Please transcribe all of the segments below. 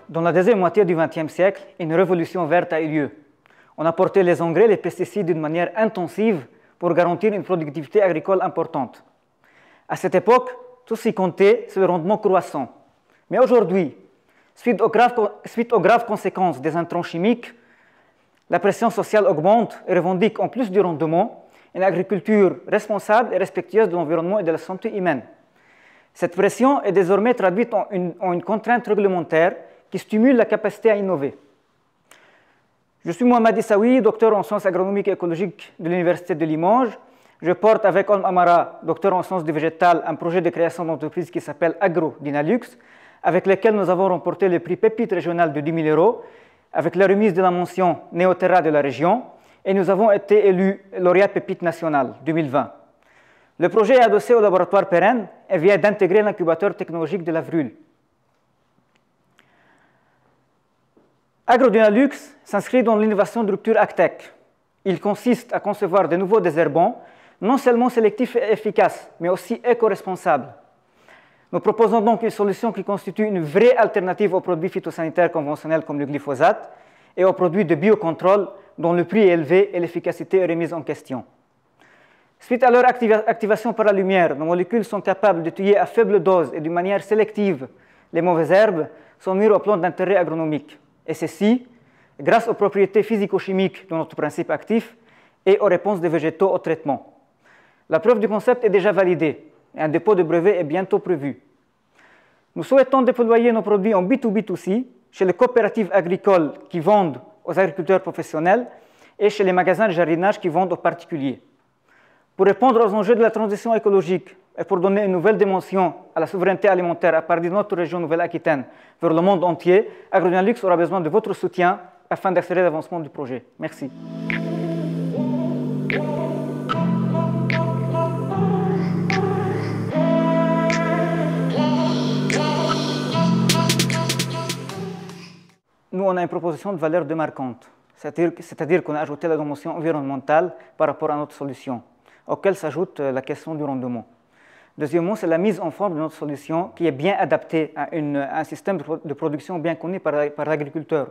Dans la deuxième moitié du XXe siècle, une révolution verte a eu lieu. On a porté les engrais et les pesticides d'une manière intensive pour garantir une productivité agricole importante. À cette époque, tout ce qui comptait, c'est le rendement croissant. Mais aujourd'hui, suite aux graves conséquences des intrants chimiques, la pression sociale augmente et revendique en plus du rendement une agriculture responsable et respectueuse de l'environnement et de la santé humaine. Cette pression est désormais traduite en une contrainte réglementaire qui stimule la capacité à innover. Je suis Mohamed Issaoui, docteur en sciences agronomiques et écologiques de l'Université de Limoges. Je porte avec Olm Amara, docteur en sciences du végétal, un projet de création d'entreprise qui s'appelle AgroDynalux, avec lequel nous avons remporté le prix Pépite régional de 10 000 €, avec la remise de la mention Néoterra de la région, et nous avons été élus lauréat Pépite national 2020. Le projet est adossé au laboratoire Pérenne et vient d'intégrer l'incubateur technologique de la Vrule. AgroDynalux s'inscrit dans l'innovation de rupture AgTech. Il consiste à concevoir de nouveaux désherbants, non seulement sélectifs et efficaces, mais aussi éco-responsables. Nous proposons donc une solution qui constitue une vraie alternative aux produits phytosanitaires conventionnels comme le glyphosate et aux produits de biocontrôle dont le prix est élevé et l'efficacité est remise en question. Suite à leur activation par la lumière, nos molécules sont capables de tuer à faible dose et d'une manière sélective les mauvaises herbes, sont mises au plan d'intérêt agronomique. Et ceci, grâce aux propriétés physico-chimiques de notre principe actif et aux réponses des végétaux au traitement. La preuve du concept est déjà validée et un dépôt de brevet est bientôt prévu. Nous souhaitons déployer nos produits en B2B2C chez les coopératives agricoles qui vendent aux agriculteurs professionnels et chez les magasins de jardinage qui vendent aux particuliers. Pour répondre aux enjeux de la transition écologique et pour donner une nouvelle dimension à la souveraineté alimentaire à partir de notre région Nouvelle-Aquitaine vers le monde entier, AgroDynalux aura besoin de votre soutien afin d'accélérer l'avancement du projet. Merci. Nous, on a une proposition de valeur démarquante, c'est-à-dire qu'on a ajouté la dimension environnementale par rapport à notre solution, auquel s'ajoute la question du rendement. Deuxièmement, c'est la mise en forme de notre solution qui est bien adaptée à un système de production bien connu par l'agriculteur.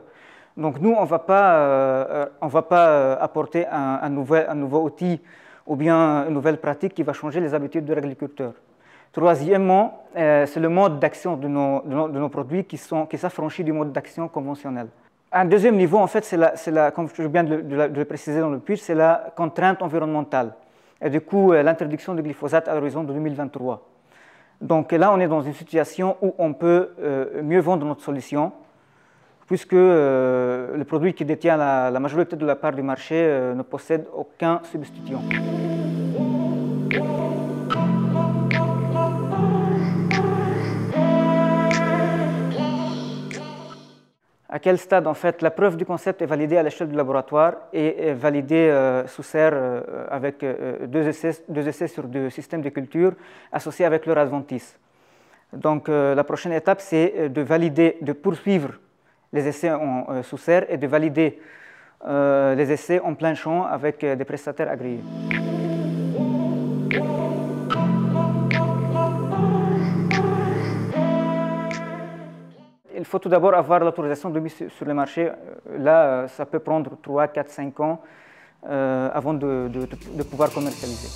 Donc nous, on ne va pas apporter un nouveau outil ou bien une nouvelle pratique qui va changer les habitudes de l'agriculteur. Troisièmement, c'est le mode d'action de nos produits qui s'affranchit du mode d'action conventionnel. Un deuxième niveau, en fait, comme je viens de le préciser dans le pitch, c'est la contrainte environnementale. Et du coup, l'introduction du glyphosate à l'horizon de 2023. Donc là, on est dans une situation où on peut mieux vendre notre solution, puisque le produit qui détient la majorité de la part du marché ne possède aucun substituant. À quel stade, en fait, la preuve du concept est validée à l'échelle du laboratoire et est validée sous serre avec deux essais sur deux systèmes de culture associés avec leur adventice. Donc, la prochaine étape, c'est de poursuivre les essais sous serre et de valider les essais en plein champ avec des prestataires agréés. Il faut tout d'abord avoir l'autorisation de mise sur le marché. Là, ça peut prendre 3, 4, 5 ans avant de pouvoir commercialiser.